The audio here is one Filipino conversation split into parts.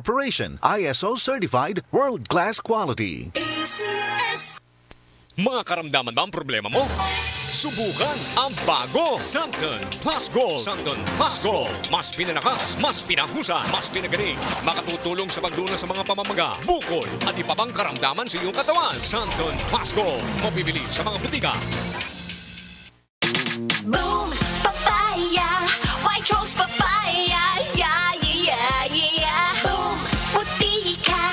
Corporation, ISO certified, world-class quality. Mga karamdaman ba ang problema mo? Subukan ang bago Santon Plus Gold. Santon Plus Gold. Mas pinalakas, mas pinahusay, mas pinagaling. Makatutulong sa paglunas sa mga pamamaga, bukol at iba pang karamdaman sa iyong katawan. Santon Plus Gold. Mabibili sa mga butika. Boom! Papaya! White rose papaya! Yeah, yeah, yeah, yeah! Boom! Puti ka!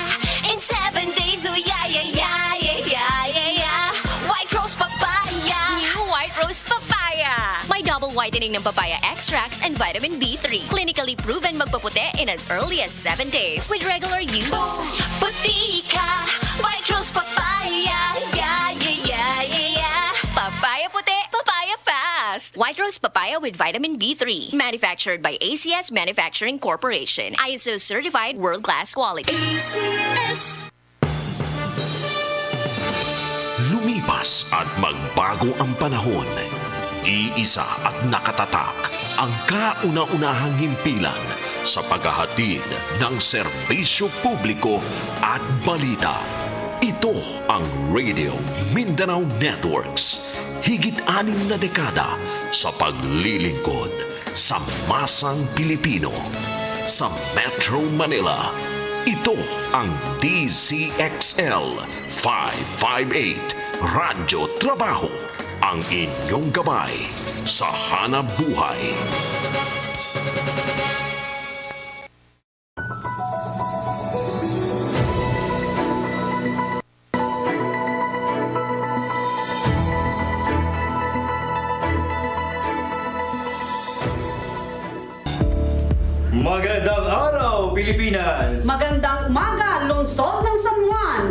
In 7 days, oh yeah, yeah, yeah, yeah, yeah, yeah, yeah! White rose papaya! New White Rose Papaya! May double whitening ng papaya extracts and vitamin B3. Clinically proven magpaputi in as early as 7 days with regular use. Boom! Puti ka! White rose papaya! Yeah, yeah, yeah, yeah, yeah! Papaya puti, papaya fast! White Rose Papaya with vitamin B3. Manufactured by ACS Manufacturing Corporation. ISO certified world-class quality. ACS! Lumipas at magbago ang panahon. Iisa at nakatatak ang kauna-unahang himpilan sa paghahatid ng serbisyo publiko at balita. Ito ang Radio Mindanao Networks. Higit 6 na dekada sa paglilingkod sa masang Pilipino. Sa Metro Manila, ito ang DZXL 558 Radyo Trabaho, ang inyong gabay sa hanap buhay. Magandang araw, Pilipinas! Magandang umaga, lungsod ng San Juan!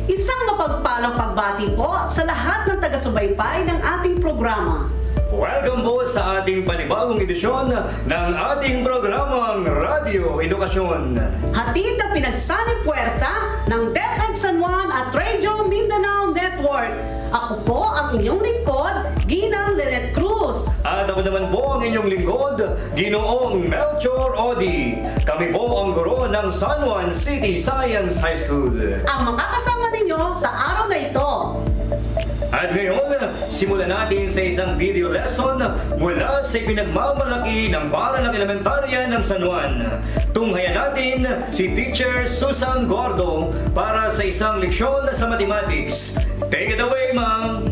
Isang mapagpalang pagbati po sa lahat ng taga-subaybay ng ating programa. Welcome po sa ating panibagong edisyon ng ating programang Radyo Edukasyon. Hatid na pinagsanib puwersa ng DepEd San Juan at Radio Mindanao Network. Ako po ang inyong lingkod, Ginang Lelet Cruz. At ako naman po ang inyong lingkod, Ginoong Melchor Odi. Kami po ang guro ng San Juan City Science High School. Ang makakasama ninyo sa araw na ito. At ngayon, simulan natin sa isang video lesson mula sa pinagmamalaki ng paaralang elementarya ng San Juan. Tunghayan natin si Teacher Susan Gordo para sa isang leksyon sa mathematics. Take it away, ma'am!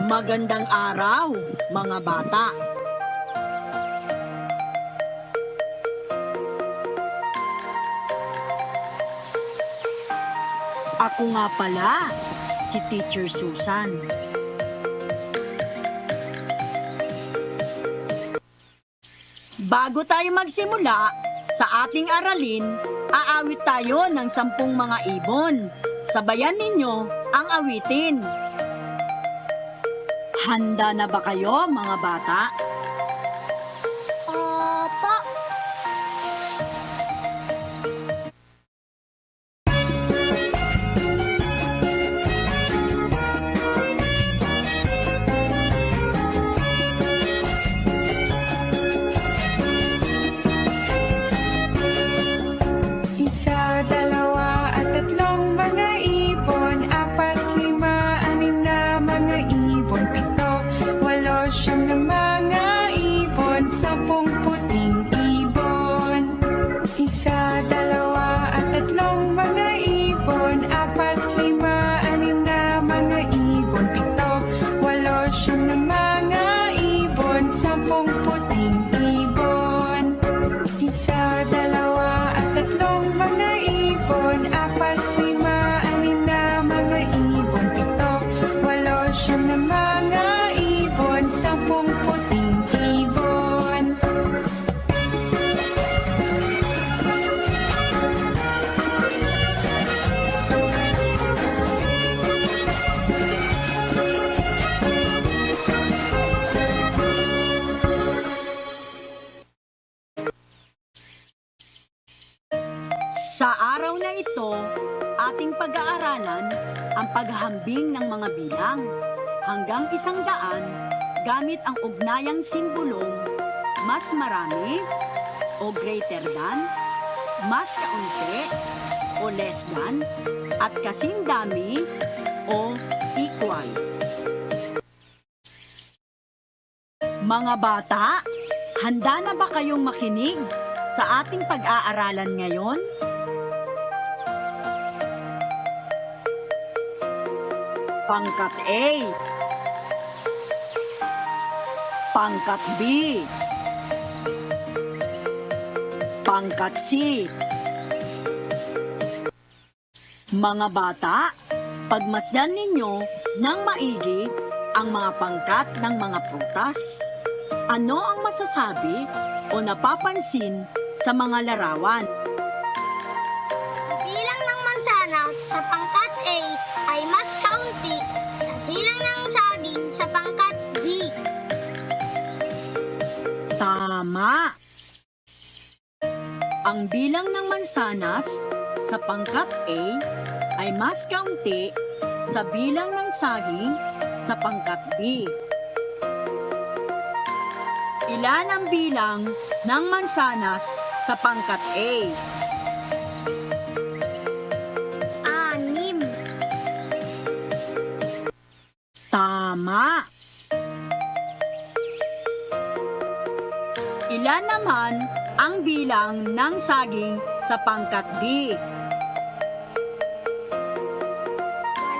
Magandang araw, mga bata. Ako nga pala, si Teacher Susan. Bago tayo magsimula sa ating aralin, aawit tayo ng 10 mga ibon. Sabayan ninyo ang awitin. Handa na ba kayo, mga bata? Opo! Isa, dalawa at tatlong mga ibon, 4, 5, 6 na mga ibon, 7, 8, 9 na mga ibon, 10 puting ibon. Isa, dalawa at tatlong mga ibon, 4, 5, 6 na mga ibon, 7, 8, 9 na mga ibon, 10 puting ibon. Isa, dalawa at tatlong mga ibon, 4, 5, 6 na mga ibon, 7, 8, 9 na mga ibon, 10 puting ibon. Sa araw na ito, ating pag-aaralan ang paghahambing ng mga bilang. hanggang 100 gamit ang ugnayang simbolong mas marami o greater than, mas kaunti o less than, at kasing dami o equal. Mga bata, handa na ba kayong makinig sa ating pag-aaralan ngayon? Pangkat A, Pangkat B, Pangkat C. Mga bata, pagmasdan ninyo ng maigi ang mga pangkat ng mga prutas. Ano ang masasabi o napapansin sa mga larawan? Bilang ng mansanas sa pangkat A ay mas kaunti sa bilang ng saging sa pangkat B. Tama! Ang bilang ng mansanas sa pangkat A ay mas kaunti sa bilang ng saging sa pangkat B. Ilan ang bilang ng mansanas sa pangkat A? 6. Tama! Ilan naman ang bilang ng saging sa pangkat B?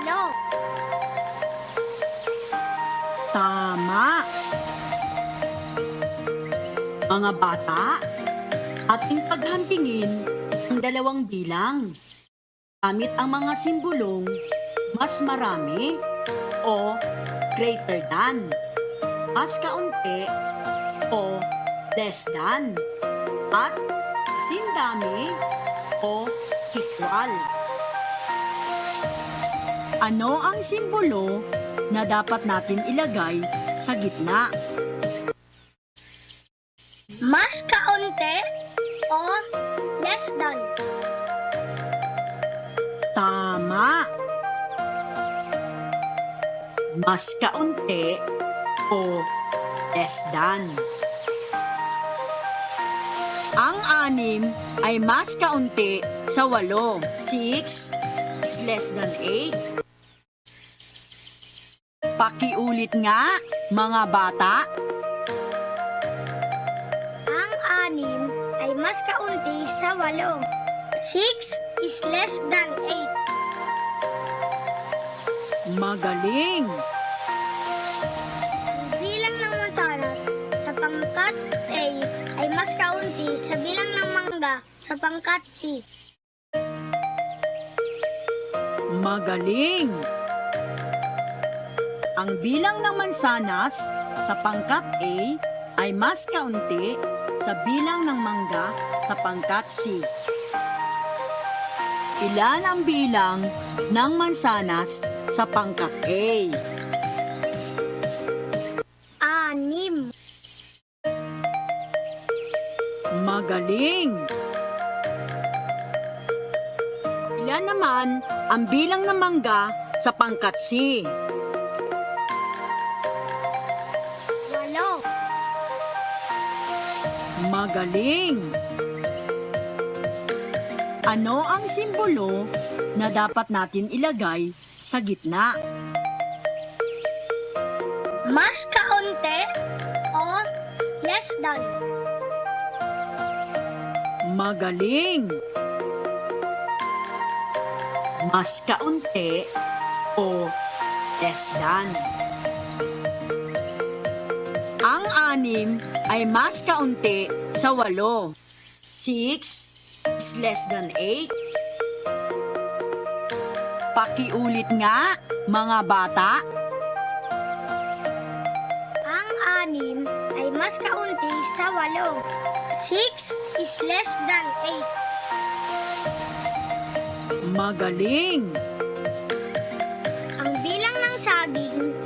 8. Tama! Mga bata, ating paghampingin ang dalawang bilang gamit ang mga simbolong mas marami o greater than, mas kaunti o less than, at kasing dami o equal. Ano ang simbolo na dapat natin ilagay sa gitna? Mas kaunti o less than. Tama! Mas kaunti o less than. Ang 6 ay mas kaunti sa 8. 6 is less than 8. Pakiulit nga, mga bata. Ang 6 ay mas kaunti sa 8. 6 is less than 8. Magaling! Ang bilang ng mansanas sa pangkat A ay mas kaunti sa bilang ng mangga sa pangkat C. Magaling! Ang bilang ng mansanas sa pangkat A ay mas kaunti sa bilang ng mangga sa pangkat C. Ilan ang bilang ng mansanas sa pangkat A? 6. Magaling! Ilan naman ang bilang ng mangga sa pangkat C? 8. Magaling! Ano ang simbolo na dapat natin ilagay sa gitna? Mas kaunti o less than. Magaling! Mas kaunti o less than. Ang 6 ay mas kaunti sa 8. 6 is less than 8. Pakiulit nga, mga bata. Ang 6 ay mas kaunti sa 8. 6 is less than 8. Magaling! Ang bilang ng saging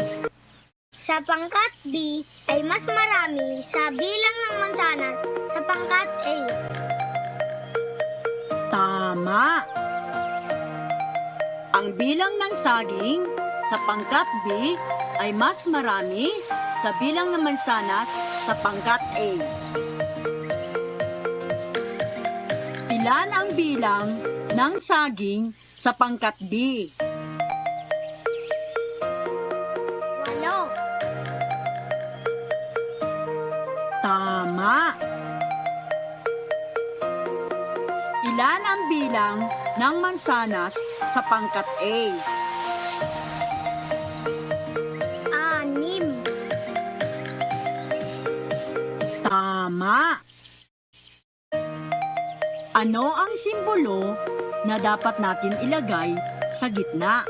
sa pangkat B ay mas marami sa bilang ng mansanas sa pangkat A. Tama! Ang bilang ng saging sa pangkat B ay mas marami sa bilang ng mansanas sa pangkat A? Ilan ang bilang ng saging sa pangkat B? 8. Tama! Ilan ang bilang ng mansanas sa pangkat A? 6. Tama! Ano ang simbolo na dapat natin ilagay sa gitna?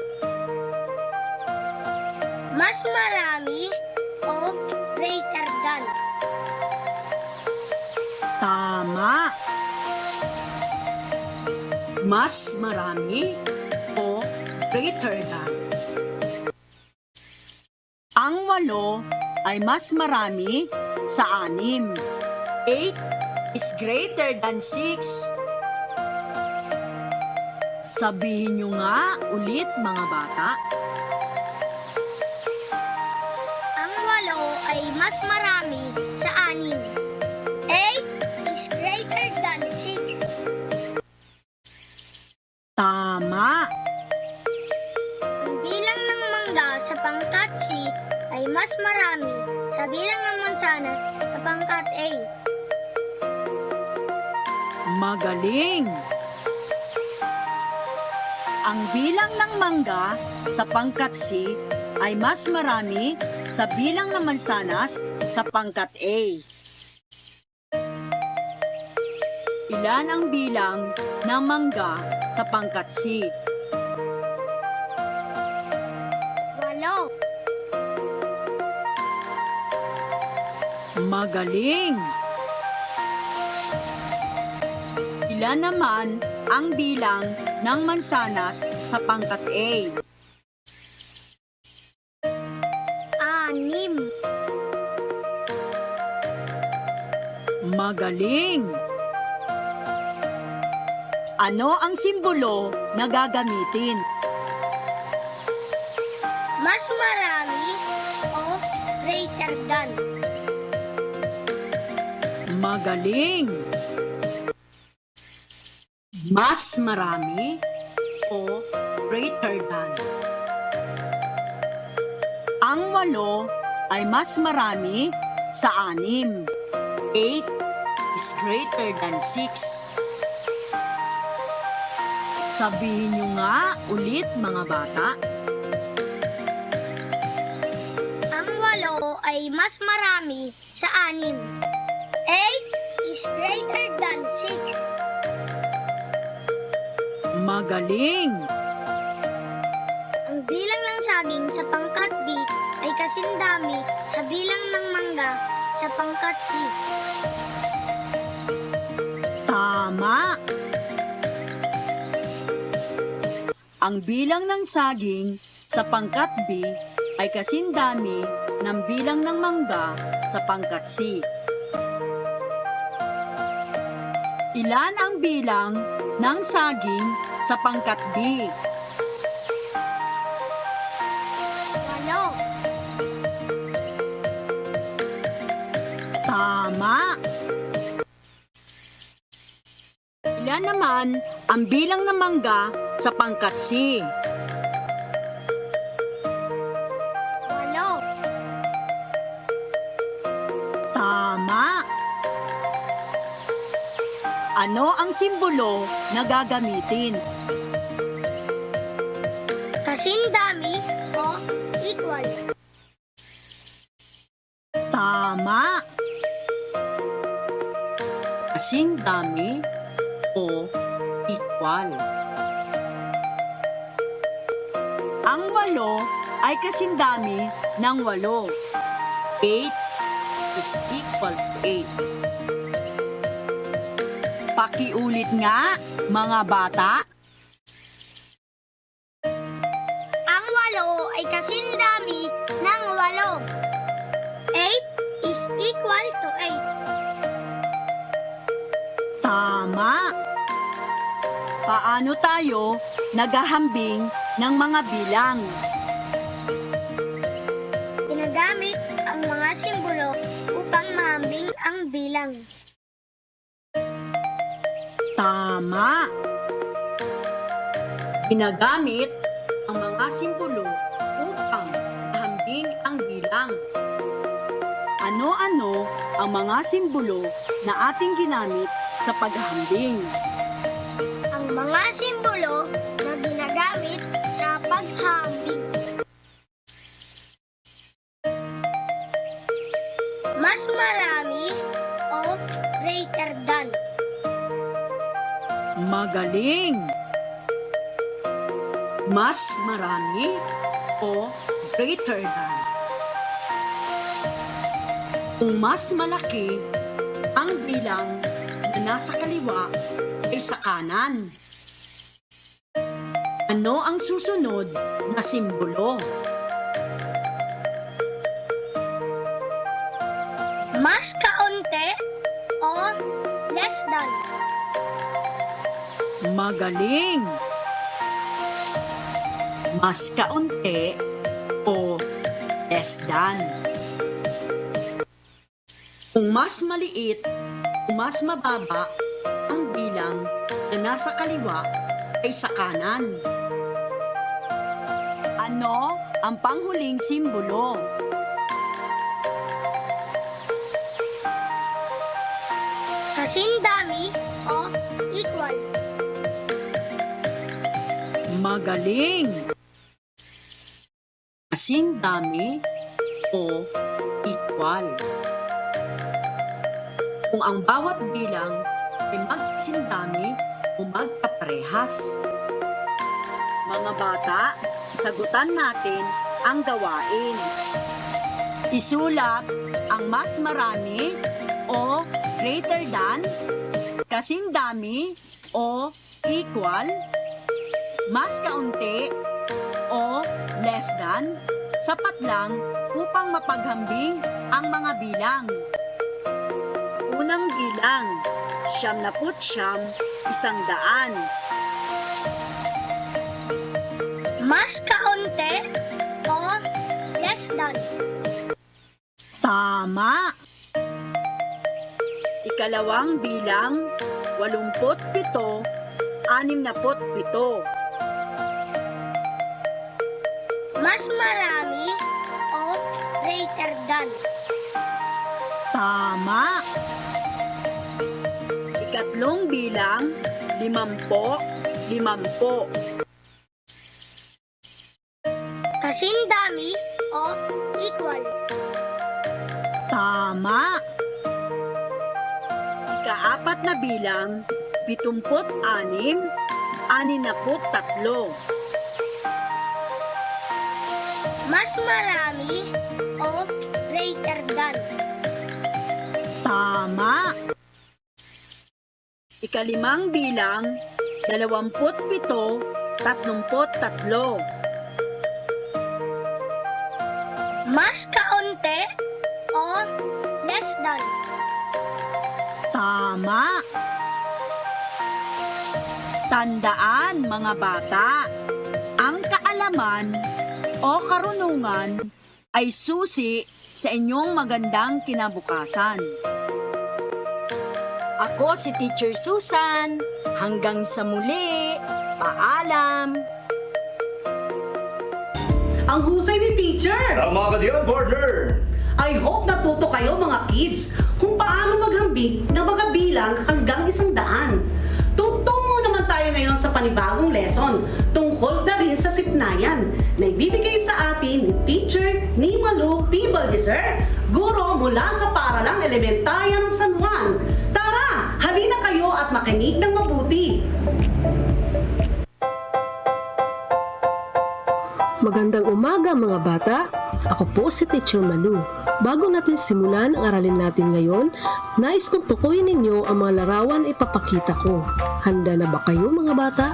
Mas marami o greater than? Tama! Mas marami o greater than. Ang 8 ay mas marami sa 6. 8 is greater than 6. Sabihin nyo nga ulit mga bata. Ang 8 ay mas marami sa 6. 8 is greater than 6. Tama! Ang bilang ng mangga sa pangkat C ay mas marami sa bilang ng mansanas sa pangkat A. Magaling! Ang bilang ng mangga sa pangkat C ay mas marami sa bilang ng mansanas sa pangkat A. Ilan ang bilang ng mangga sa pangkat C? 8. Magaling! Ilan naman ang bilang ng mansanas sa pangkat A? 6. Magaling! Ano ang simbolo na gagamitin? Mas marami o greater than? Magaling! Mas marami o greater than. Ang 8 ay mas marami sa 6. 8 is greater than 6. Sabihin nyo nga ulit mga bata. Ang 8 ay mas marami sa 6. 8 is greater than 6. Magaling! Ang bilang ng saging sa pangkat B ay kasindami sa bilang ng mangga sa pangkat C. Tama! Ang bilang ng saging sa pangkat B ay kasindami ng bilang ng mangga sa pangkat C. Ilan ang bilang ng saging sa pangkat B? 8. Tama! Ilan naman ang bilang ng mangga sa pangkat C? 8. Tama! Ano ang simbolo na gagamitin? Kasindami o equal? Tama! Kasing dami o equal. Ang 8 ay kasindami ng 8. 8 is equal to 8. Pakiulit nga, mga bata. Ang 8 ay kasindami ng 8. 8 is equal to 8. Tama! Paano tayo naghahambing ng mga bilang? mga simbolo upang mahambing ang bilang. Tama! Ginagamit ang mga simbolo upang mahambing ang bilang. Ano-ano ang mga simbolo na ating ginamit sa paghahambing? Ang mga simbolo na ginagamit sa paghahambing. Mas marami o greater than. Magaling! Mas marami o greater than. Kung mas malaki ang bilang na nasa kaliwa ay sa kanan. Ano ang susunod na simbolo? Mas kaunti o less than. Magaling! Mas kaunti o less than. Kung mas maliit o mas mababa ang bilang na nasa kaliwa ay sa kanan. Ano ang panghuling simbolo? Kasindami o equal. Magaling! Kasing dami o equal. Kung ang bawat bilang ay magkasindami o magkaparehas. Mga bata, sagutan natin ang gawain. Isulat ang mas marami o greater than, kasing dami o equal, mas kaunti o less than, sapat lang upang mapaghambing ang mga bilang. Unang bilang, 99, 100. Mas kaunti o less than. Tama! Ikalawang bilang, 87, 67. Mas marami o greater than. Tama! Ikatlong bilang, 50, 50. Kasindami o equal. Tama! Ikaapat na bilang, 76, 63. Mas marami o greater than. Tama! Ikalimang bilang, 27, 33. Mas kaunti o less than. Tama! Tandaan mga bata, ang kaalaman o karunungan ay susi sa inyong magandang kinabukasan. Ako si Teacher Susan. Hanggang sa muli. Paalam! Ang husay ni teacher! Tama ka diyan, partner! I hope natuto kayo mga kids kung paano maghambing ng mga bilang hanggang 100. Tutungo naman tayo ngayon sa panibagong lesson tungkol na rin sa sipnayan na ibibigay sa atin ni Teacher Nimalu P. Baldizer, guro mula sa Paaralang Elementarya ng San Juan. Tara, halina kayo at makinig ng mabuti. Magandang umaga mga bata! Ako po si Teacher Malu. Bago natin simulan ang aralin natin ngayon, nais kong tukuyin ninyo ang mga larawan na ipapakita ko. Handa na ba kayo mga bata?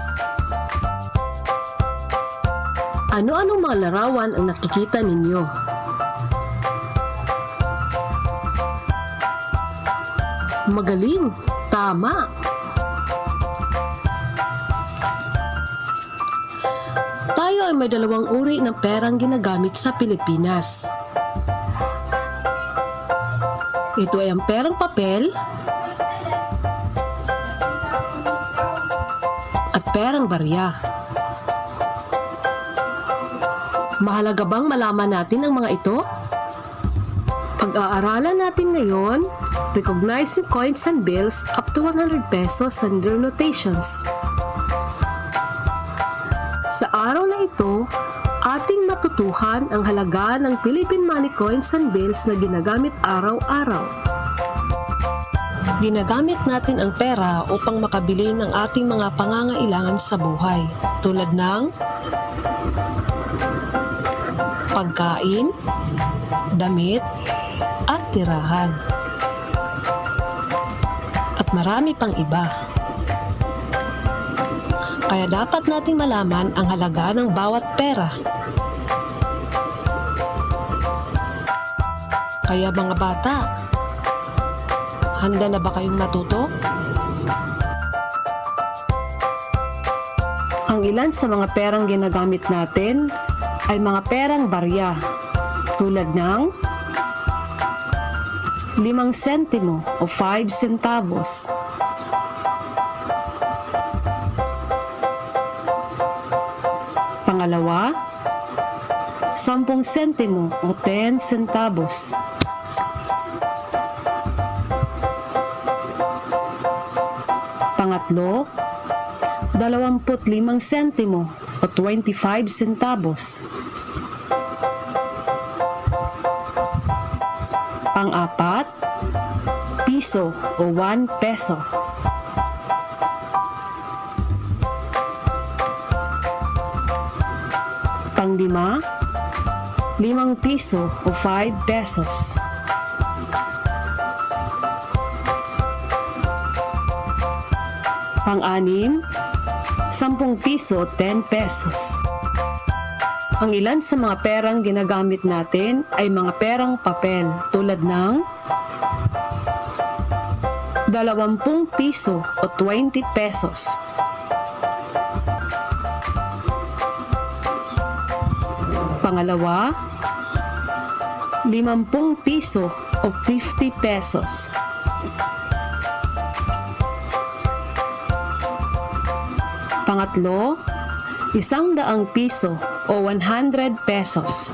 Ano-anong mga larawan ang nakikita ninyo? Magaling! Tama! Tayo ay may dalawang uri ng perang ginagamit sa Pilipinas. Ito ay ang perang papel at perang barya. Mahalaga bang malaman natin ang mga ito? Pag-aaralan natin ngayon, recognizing coins and bills up to 100 pesos and their notations. Sa araw na ito, ating matutuhan ang halaga ng Philippine money coins and bills na ginagamit araw-araw. Ginagamit natin ang pera upang makabili ng ating mga pangangailangan sa buhay, tulad ng pagkain, damit, at tirahan. At marami pang iba. Kaya dapat nating malaman ang halaga ng bawat pera. Kaya mga bata, handa na ba kayong matuto? Ang ilan sa mga perang ginagamit natin ay mga perang barya, tulad ng 5 sentimo o 5 centavos, pangalawa, 10 sentimo o 10 centavos, pangatlo, 25 sentimo o 25 centavos, pang-apat, piso o 1 peso, pang-lima, 5 piso o 5 pesos, pang-anim, 10 piso o 10 pesos. Ang ilan sa mga perang ginagamit natin ay mga perang papel, tulad ng 20 piso o 20 pesos, pangalawa, 50 piso o 50 pesos, pangatlo, 100 piso o 100 pesos.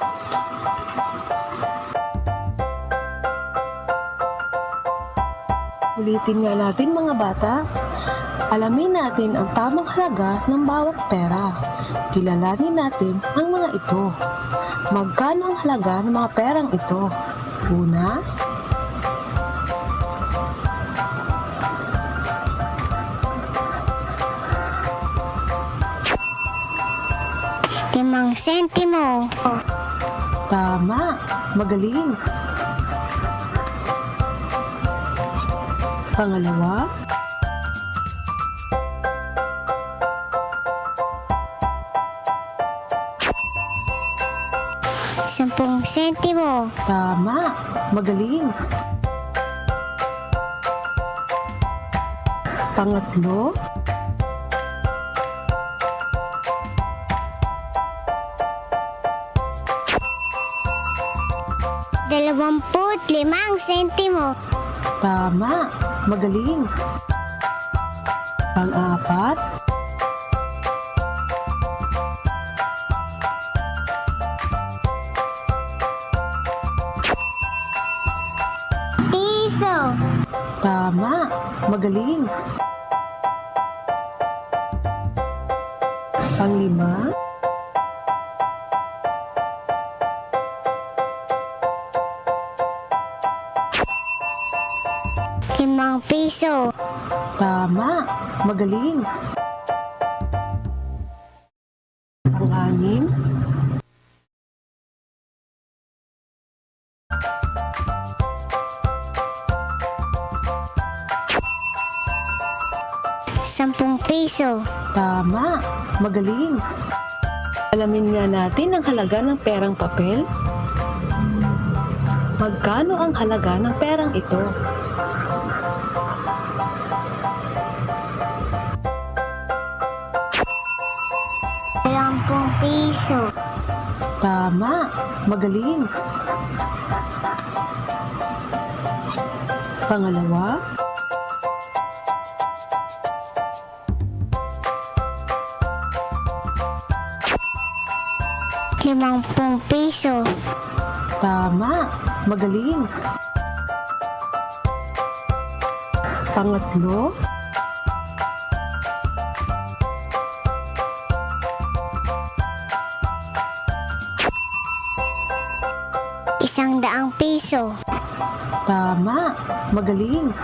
Ulitin nga natin mga bata, alamin natin ang tamang halaga ng bawat pera. Kilalanin natin ang mga ito. Magkano ang halaga ng mga perang ito? Una, limang sentimo. tama, magaling. Pangalawa, 10 sentimo. tama, magaling. Pangatlo, 25 sentimo. tama, magaling. Pang-apat, 1 piso. tama, magaling. Pang-lima, 5 piso. tama, magaling. Pang-anim, 10 piso. tama, magaling. Alamin nga natin ang halaga ng perang papel. Magkano ang halaga ng perang ito? Piso. Tama, magaling. Pangalawa, 50 piso. tama, magaling. Pangatlo, 100 piso. tama, magaling.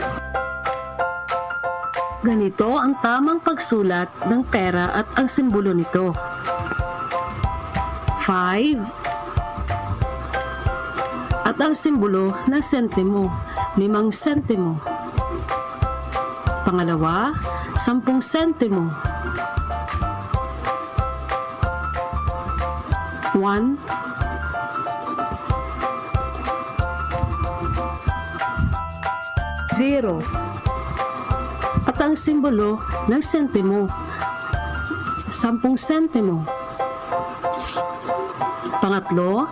Ganito ang tamang pagsulat ng pera at ang simbolo nito. 5 at ang simbolo ng sentimo, 5 sentimo. Pangalawa, 10 sentimo. 1 0 at ang simbolo ng sentimo, 10 sentimo. Pangatlo,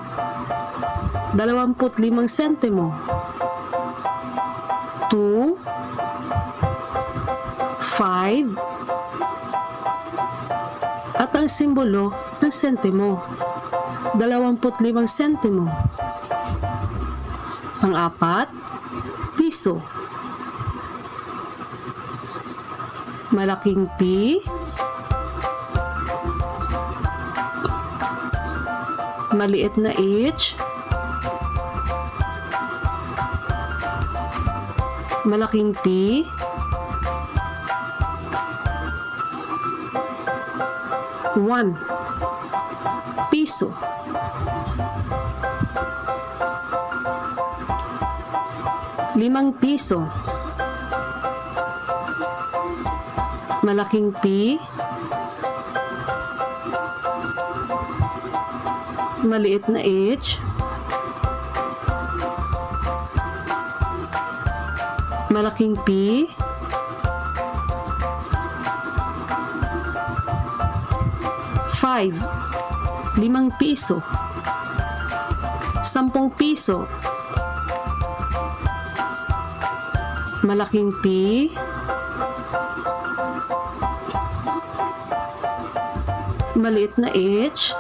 25 sentimo. 2 5 at ang simbolo ng sentimo, 25 sentimo. Pang-apat, piso. Malaking P, maliit na H, malaking P, one, piso. ₱5. Malaking P, maliit na H, malaking P, ₱5, ₱5. 10 piso. Malaking P, maliit na H,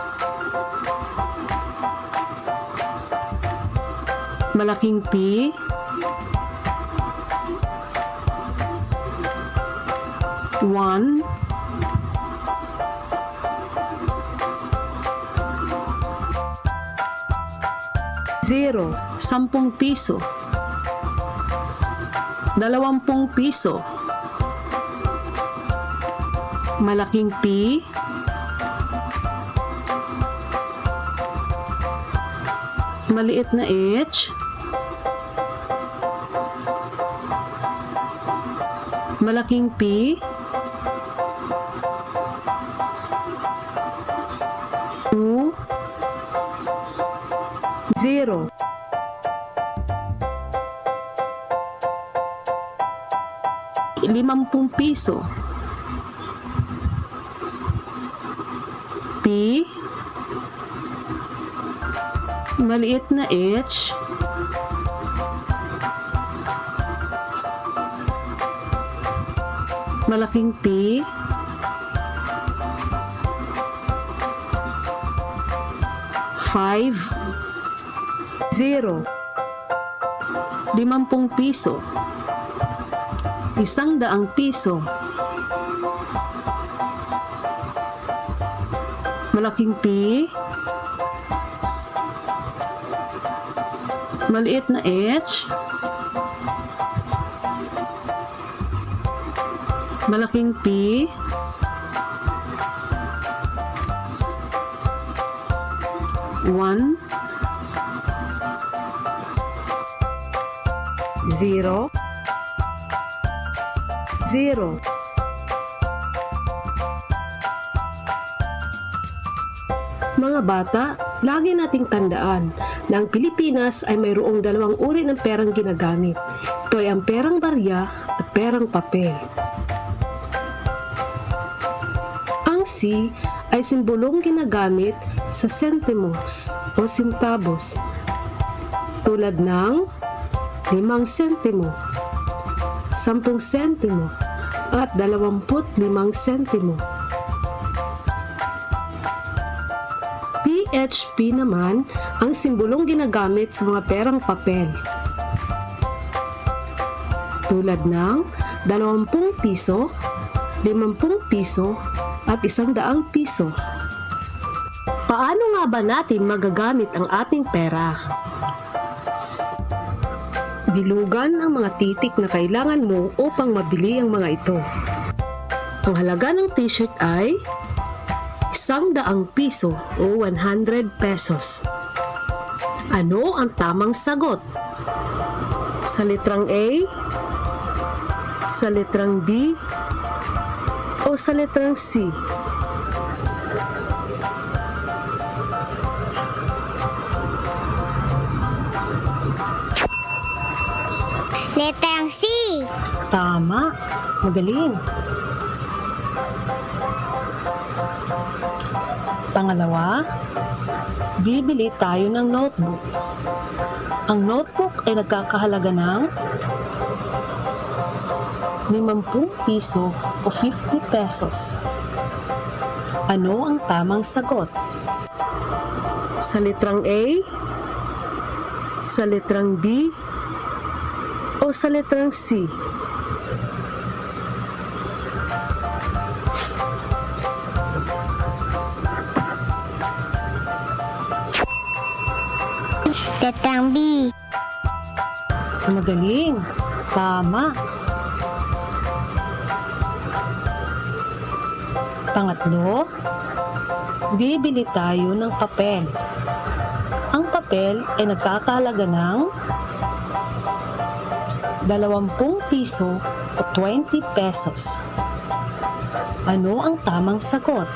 malaking P, one, zero, 10 piso. 20 piso. Malaking P, maliit na H, malaking P, 2, 0. ₱50. P, maliit na H, malaking P, ₱5, 0. 50 piso. 100 piso. Malaking P, maliit na H, malaking P, one, 0, 0. Mga bata, lagi nating tandaan na ang Pilipinas ay mayroong 2 uri ng perang ginagamit. Ito ay ang perang barya at perang papel. Ang C ay simbolong ginagamit sa sentimos o centavos, tulad ng 5 sentimo, 10 sentimo, at 25 sentimo. PHP naman ang simbolong ginagamit sa mga perang papel. Tulad ng 20 piso, 50 piso, at 100 piso. Paano nga ba natin magagamit ang ating pera? Bilugan ang mga titik na kailangan mo upang mabili ang mga ito. Ang halaga ng t-shirt ay 100 piso o 100 pesos. Ano ang tamang sagot? Sa litrang A, sa litrang B, o sa litrang C? Letrang C. Tama. Magaling. Pangalawa, bibili tayo ng notebook. Ang notebook ay nagkakahalaga ng 50 piso o 50 pesos. Ano ang tamang sagot? Sa litrang A, sa litrang B, o sa litrang C? Letrang B. Magaling. Tama. Pangatlo, bibili tayo ng papel. Ang papel ay nagkakahalaga ng 20 piso o 20 pesos. Ano ang tamang sagot?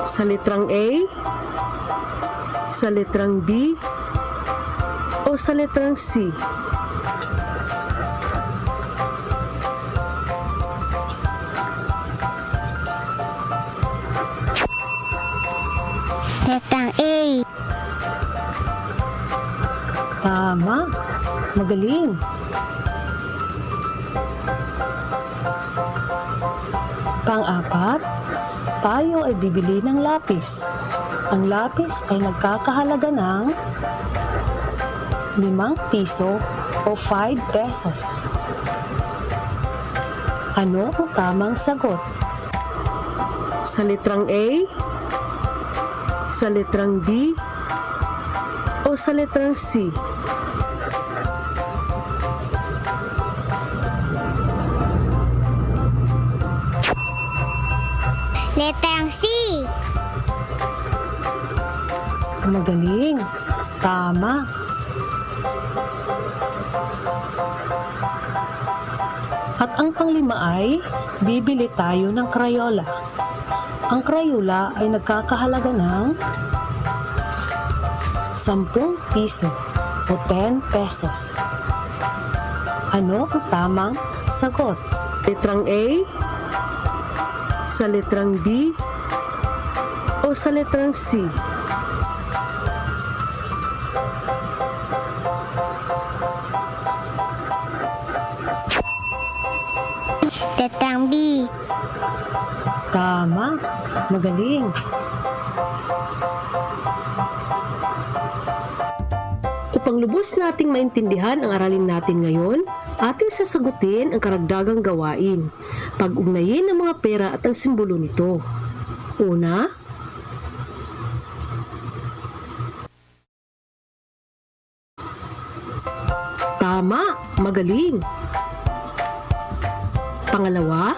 Sa litrang A, sa litrang B, o sa litrang C? Letrang A. Tama. Magaling. Pang-apat, tayo ay bibili ng lapis. Ang lapis ay nagkakahalaga ng 5 piso o 5 pesos. Ano ang tamang sagot? Sa litrang A, sa litrang B, o sa litrang C? Letrang C. Magaling. Tama. At ang panglima ay, bibili tayo ng Crayola. Ang Crayola ay nagkakahalaga ng 10 piso o 10 pesos. Ano ang tamang sagot? Litrang A, sa litrang B, o sa litrang C? Letrang B. Tama. Magaling. Upang lubos nating maintindihan ang aralin natin ngayon, ating sasagutin ang karagdagang gawain. Pag-ugnayin ang mga pera at ang simbolo nito. Una, tama, magaling. Pangalawa,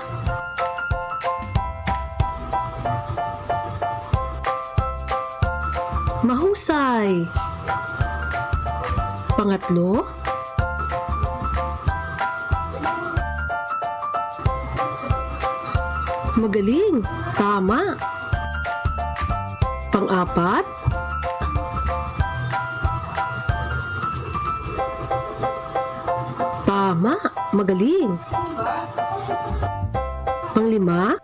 mahusay. Pangatlo, magaling. Tama. Pang-apat, tama. Magaling. Panglima,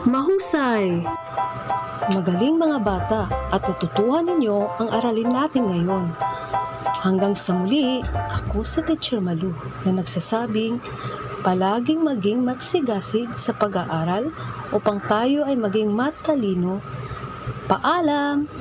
mahusay. Magaling mga bata at natutuhan ninyo ang aralin natin ngayon. Hanggang sa muli, ako si Teacher Malu na nagsasabing palaging maging magsigasig sa pag-aaral upang tayo ay maging matalino. Paalam!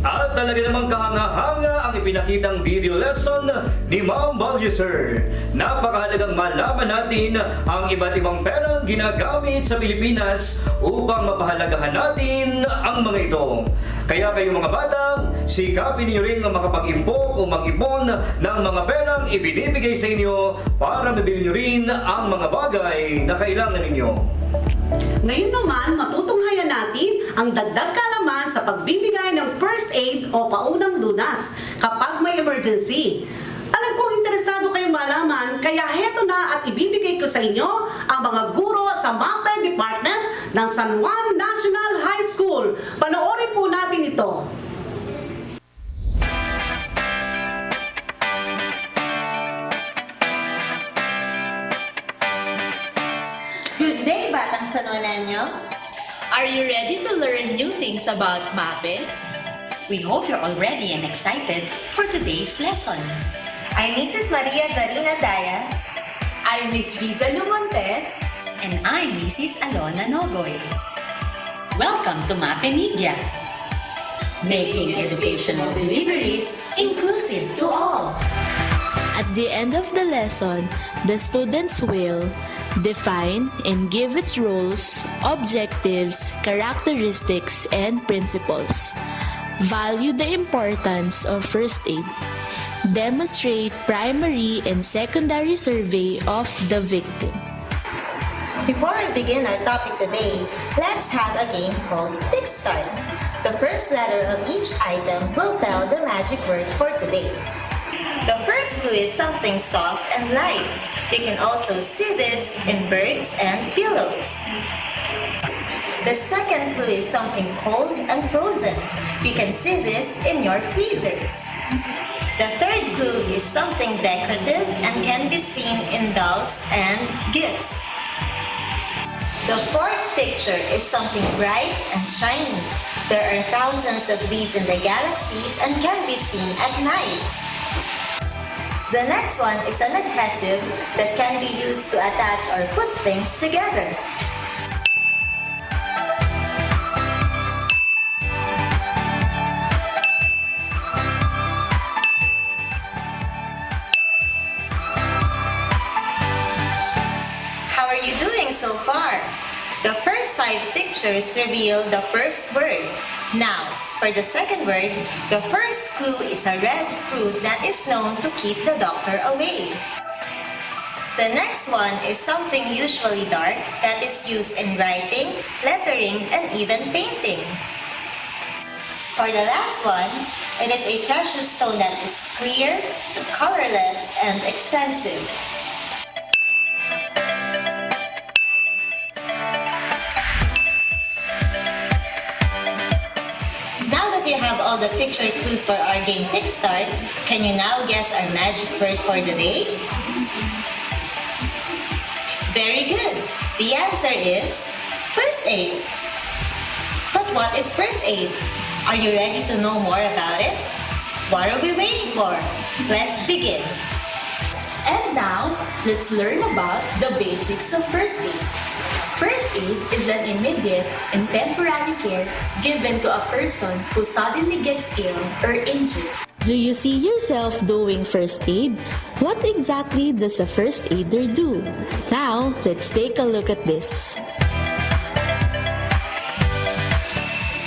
At talaga namang kahanga-hanga ang ipinakitang video lesson ni Ma'am Balduser. Napakahalagang malaman natin ang iba't ibang perang ginagamit sa Pilipinas upang mapahalagahan natin ang mga ito. Kaya kayo mga bata, sikapin niyo rin makapag-impok o mag-ipon ng mga perang ibinibigay sa inyo para mabili niyo rin ang mga bagay na kailangan ninyo. Ngayon naman, matutunghayan natin ang dagdag kaalaman sa pagbibigay ng first aid o paunang lunas kapag may emergency. Alam kong interesado kayong malaman, kaya heto na at ibibigay ko sa inyo ang mga guro sa MAPE Department ng San Juan National High School. Panoorin po natin ito. Good day, Batang Sanonanyo! Are you ready to learn new things about MAPE? We hope you're all ready and excited for today's lesson. I'm Mrs. Maria Zarina Daya. I'm Miss Riza Lumontes. And I'm Mrs. Alona Nogoy. Welcome to MAPE Media, making educational deliveries inclusive to all. At the end of the lesson, the students will define and give its roles, objectives, characteristics, and principles. Value the importance of first aid. Demonstrate primary and secondary survey of the victim. Before we begin our topic today, let's have a game called Pick Start. The first letter of each item will tell the magic word for today. The first clue is something soft and light. You can also see this in birds and pillows. The second clue is something cold and frozen. You can see this in your freezers. The third clue is something decorative and can be seen in dolls and gifts. The fourth picture is something bright and shiny. There are thousands of these in the galaxies and can be seen at night. The next one is an adhesive that can be used to attach or put things together. How are you doing so far? The first 5 pictures reveal the first word. Now, for the second word, the first clue is a red fruit that is known to keep the doctor away. The next one is something usually dark that is used in writing, lettering, and even painting. For the last one, it is a precious stone that is clear, colorless, and expensive. Now that you have all the picture clues for our game Pick Start, can you now guess our magic word for the day? Very good. The answer is first aid. But what is first aid? Are you ready to know more about it? What are we waiting for? Let's begin. And now, let's learn about the basics of first aid. First aid is an immediate and temporary care given to a person who suddenly gets ill or injured. Do you see yourself doing first aid? What exactly does a first aider do? Now, let's take a look at this.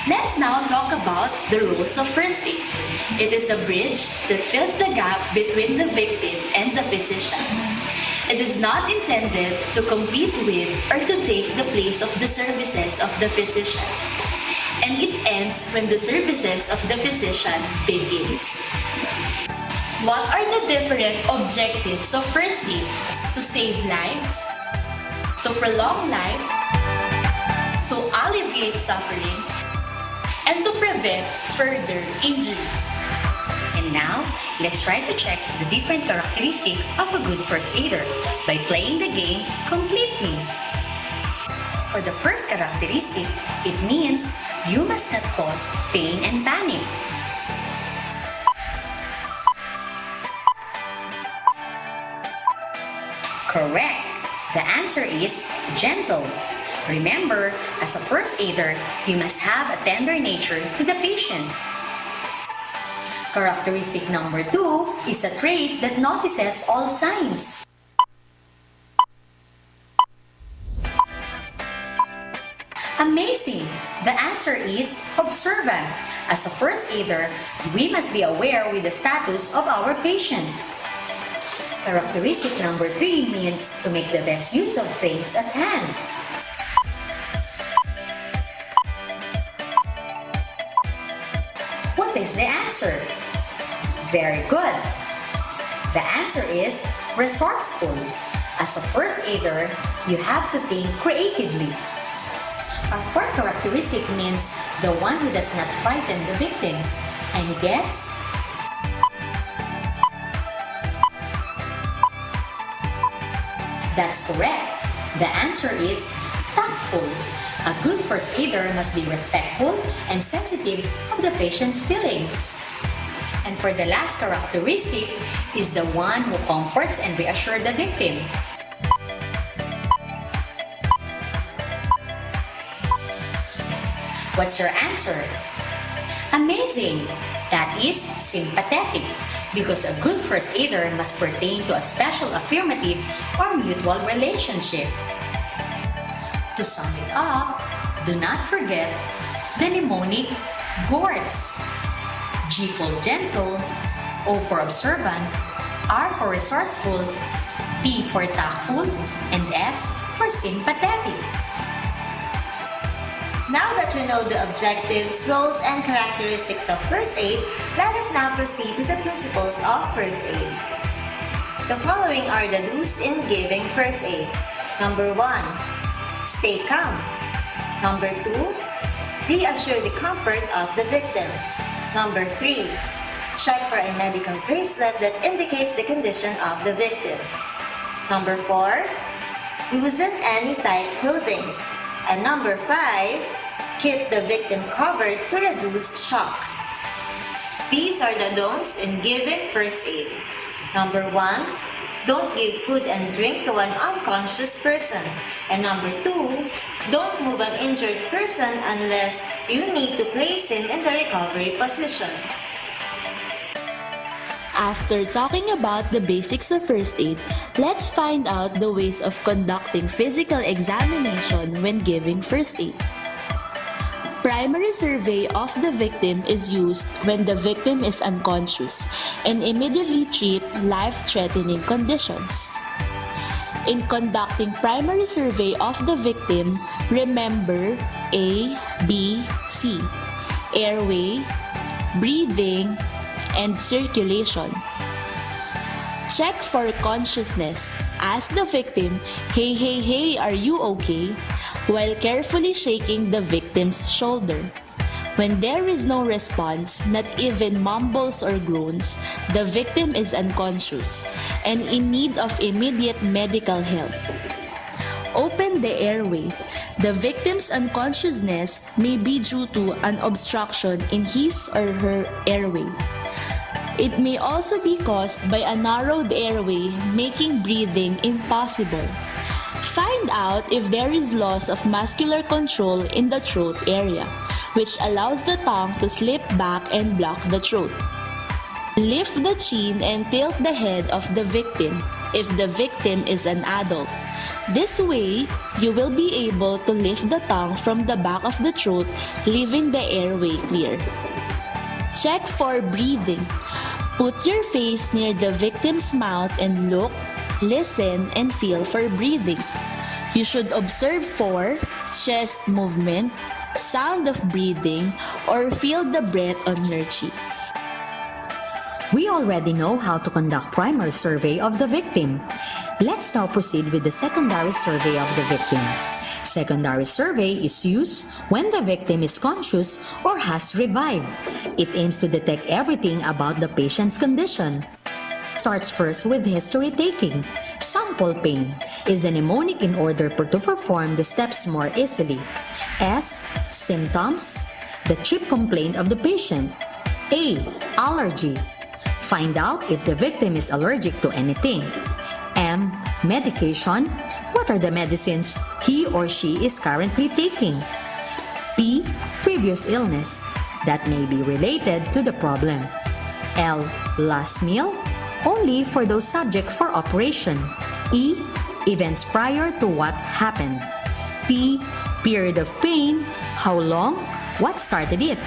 Let's now talk about the roles of first aid. It is a bridge that fills the gap between the victim and the physician. It is not intended to compete with or to take the place of the services of the physician. And it ends when the services of the physician begins. What are the different objectives of first aid? To save lives, to prolong life, to alleviate suffering, and to prevent further injury. And now, let's try to check the different characteristics of a good first aider by playing the game Complete Me. For the first characteristic, it means you must not cause pain and panic. Correct. The answer is gentle. Remember, as a first aider, you must have a tender nature to the patient. Characteristic number 2 is a trait that notices all signs. Amazing! The answer is observant. As a first aider, we must be aware with the status of our patient. Characteristic number 3 means to make the best use of things at hand. What is the answer? Very good. The answer is resourceful. As a first aider, you have to think creatively. A fourth characteristic means the one who does not frighten the victim. Any guess? That's correct. The answer is tactful. A good first aider must be respectful and sensitive of the patient's feelings. And for the last characteristic is the one who comforts and reassures the victim. What's your answer? Amazing! That is sympathetic, because a good first aider must pertain to a special affirmative or mutual relationship. To sum it up, do not forget the mnemonic GORTS. G for gentle, O for observant, R for resourceful, T for tactful, and S for sympathetic. Now that you know the objectives, roles, and characteristics of first aid, let us now proceed to the principles of first aid. The following are the do's in giving first aid. Number 1, stay calm. Number 2, reassure the comfort of the victim. Number 3, check for a medical bracelet that indicates the condition of the victim. Number 4, loosen any tight clothing. And number 5, keep the victim covered to reduce shock. These are the don'ts in giving first aid. Number 1, don't give food and drink to an unconscious person. And number 2, don't move an injured person unless you need to place him in the recovery position. After talking about the basics of first aid, let's find out the ways of conducting physical examination when giving first aid. Primary survey of the victim is used when the victim is unconscious and immediately treat life-threatening conditions. In conducting primary survey of the victim, remember A, B, C, airway, breathing, and circulation. Check for consciousness. Ask the victim, "Hey, hey, hey, are you okay?" while carefully shaking the victim's shoulder. When there is no response, not even mumbles or groans, the victim is unconscious and in need of immediate medical help. Open the airway. The victim's unconsciousness may be due to an obstruction in his or her airway. It may also be caused by a narrowed airway, making breathing impossible. Find out if there is loss of muscular control in the throat area, which allows the tongue to slip back and block the throat. Lift the chin and tilt the head of the victim if the victim is an adult. This way, you will be able to lift the tongue from the back of the throat, leaving the airway clear. Check for breathing. Put your face near the victim's mouth and look, listen, and feel for breathing. You should observe for chest movement, sound of breathing, or feel the breath on your cheek. We already know how to conduct primary survey of the victim. Let's now proceed with the secondary survey of the victim. Secondary survey is used when the victim is conscious or has revived. It aims to detect everything about the patient's condition. Starts first with history taking. Sample pain is a mnemonic in order to perform the steps more easily. S. Symptoms. The chief complaint of the patient. A. Allergy. Find out if the victim is allergic to anything. M. Medication. What are the medicines he or she is currently taking? P. Previous illness that may be related to the problem. L. Last meal. Only for those subject for operation. E. Events prior to what happened. P. Period of pain. How long? What started it?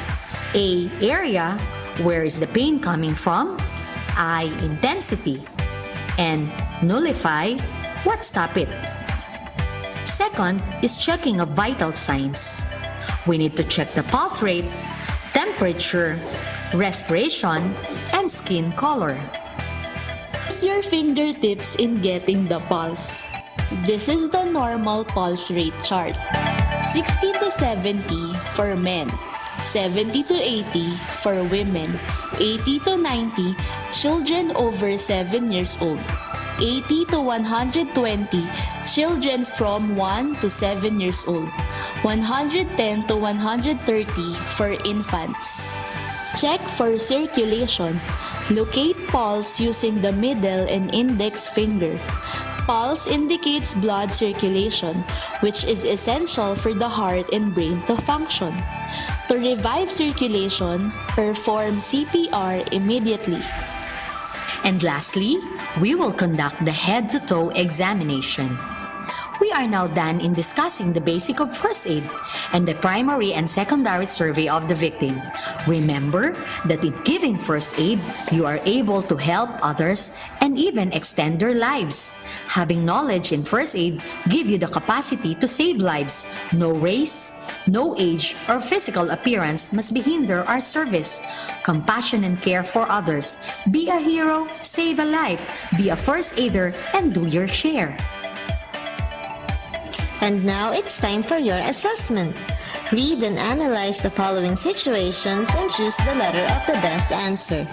A. Area. Where is the pain coming from? I. Intensity. And nullify. What stopped it? Second is checking of vital signs. We need to check the pulse rate, temperature, respiration, and skin color. Use your fingertips in getting the pulse. This is the normal pulse rate chart. 60 to 70 for men, 70 to 80 for women, 80 to 90 children over 7 years old, 80 to 120 children from 1 to 7 years old, 110 to 130 for infants. Check for circulation. Locate pulse using the middle and index finger. Pulse indicates blood circulation, which is essential for the heart and brain to function. To revive circulation, perform CPR immediately. And lastly, we will conduct the head-to-toe examination. We are now done in discussing the basic of first aid and the primary and secondary survey of the victim. Remember that in giving first aid, you are able to help others and even extend their lives. Having knowledge in first aid give you the capacity to save lives. No race, no age, or physical appearance must be hinder our service. Compassion and care for others. Be a hero, save a life, be a first aider, and do your share. And now it's time for your assessment. Read and analyze the following situations and choose the letter of the best answer.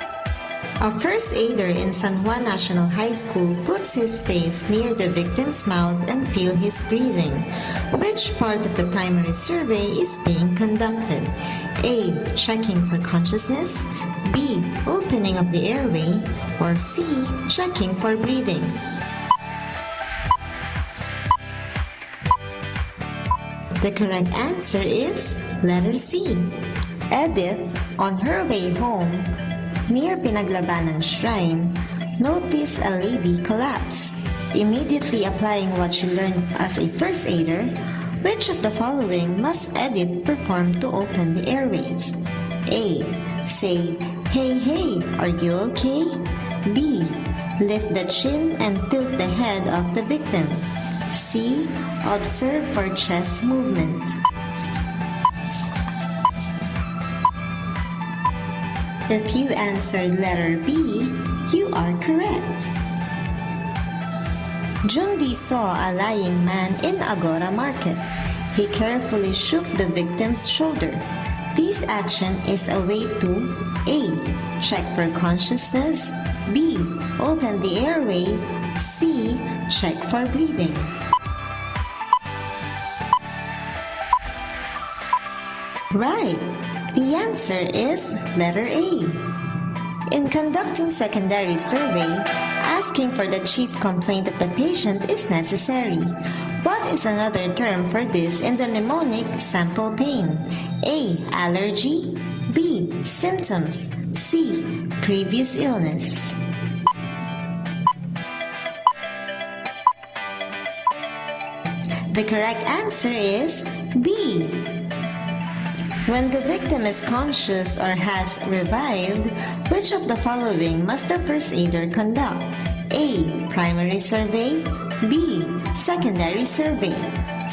A first aider in San Juan National High School puts his face near the victim's mouth and feel his breathing. Which part of the primary survey is being conducted? A. Checking for consciousness. B. Opening of the airway. Or C. Checking for breathing. The correct answer is letter C. Edith, on her way home, near Pinaglabanan Shrine, noticed a lady collapse. Immediately applying what she learned as a first aider, which of the following must Edith perform to open the airways? A. Say, "Hey, hey, are you okay?" B. Lift the chin and tilt the head of the victim. C. Observe for chest movement. If you answered letter B, you are correct. Jundi saw a lying man in Agora Market. He carefully shook the victim's shoulder. This action is a way to A. Check for consciousness. B. Open the airway. C. Check for breathing. Right. The answer is letter A. In conducting secondary survey, asking for the chief complaint of the patient is necessary. What is another term for this in the mnemonic sample pain? A. Allergy. B. Symptoms. C. Previous illness. The correct answer is B. When the victim is conscious or has revived, which of the following must the first aider conduct? A. Primary survey. B. Secondary survey.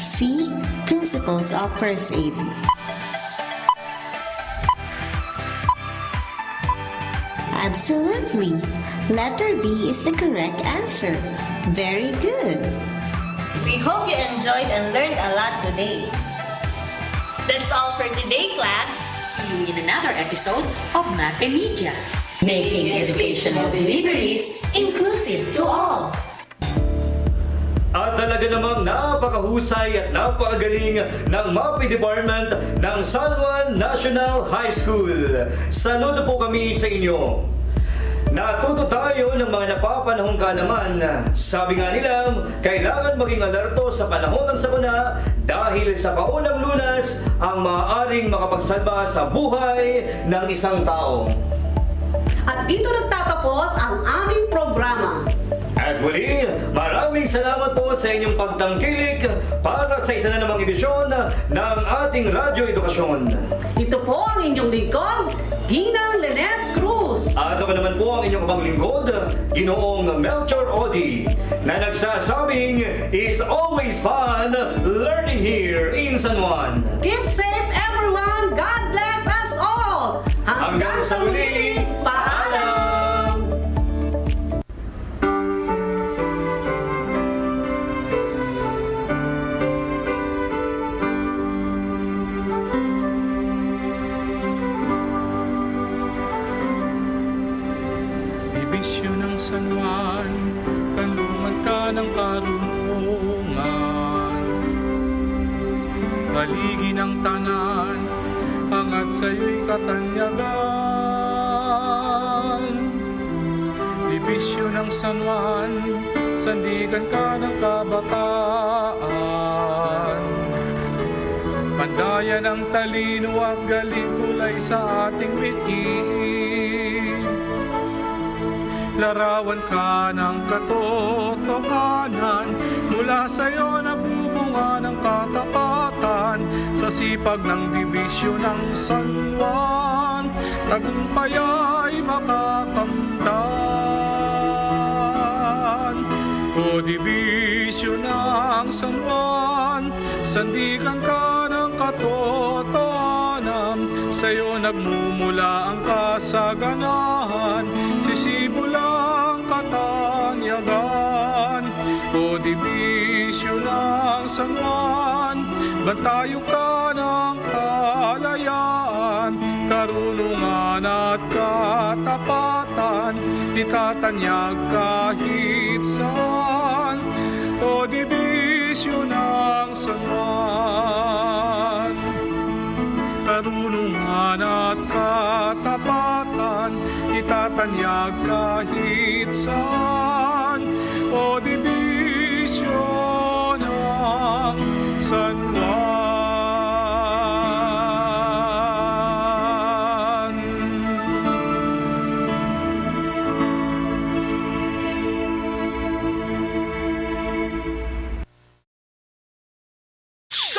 C. Principles of first aid. Absolutely. Letter B is the correct answer. Very good. We hope you enjoyed and learned a lot today. That's all for today, class. See you in another episode of MAPE Media. Making educational deliveries inclusive to all. At talaga namang napakahusay at napakagaling ng MAPI Department ng San Juan National High School. Saludo po kami sa inyo. Natuto tayo ng mga napapanahong kaalaman. Sabi nga nila, kailangan maging alerto sa panahon ng sakuna dahil sa kaunang lunas ang maaaring makapagsalba sa buhay ng isang tao. At dito nagtatapos ang aming programa. At muli, maraming salamat po sa inyong pagtangkilik para sa isa na namang edisyon ng ating Radyo Edukasyon. Ito po ang inyong lingkod, Gina Lynette Cruz. At ako naman po ang inyong kabang lingkod, Ginoong Melchor Odi, na nagsasabing, it's always fun learning here in San Juan. Keep safe everyone. God bless us all. Hanggang sa muli, paalam! Dibisyo ng San Juan, kanlungan ka ng karunungan. Haligi ng tanan, hangat sa'yo'y katanyagan. Dibisyo ng San Juan, sandigan ka ng kabataan. Pandayan ang talino at galing tulay sa ating mithiin. Larawan ka ng katotohanan, mula sa'yo nagbubunga ng katapatan. Sa sipag ng dibisyo ng San Juan, tagumpay ay makakamtan. O dibisyo ng San Juan, sandigan ka ng katotohanan. Sa'yo nagmumula ang kasaganahan, sisimulang katanyagan. O dibisyo ng San Juan, bantayo ka ng kalayaan. Karunungan at katapatan, itatanyag kahit saan. O dibisyo ng San Juan, karunungan at katapatan, itatanyag kahit saan. O dibisyo ng San Juan.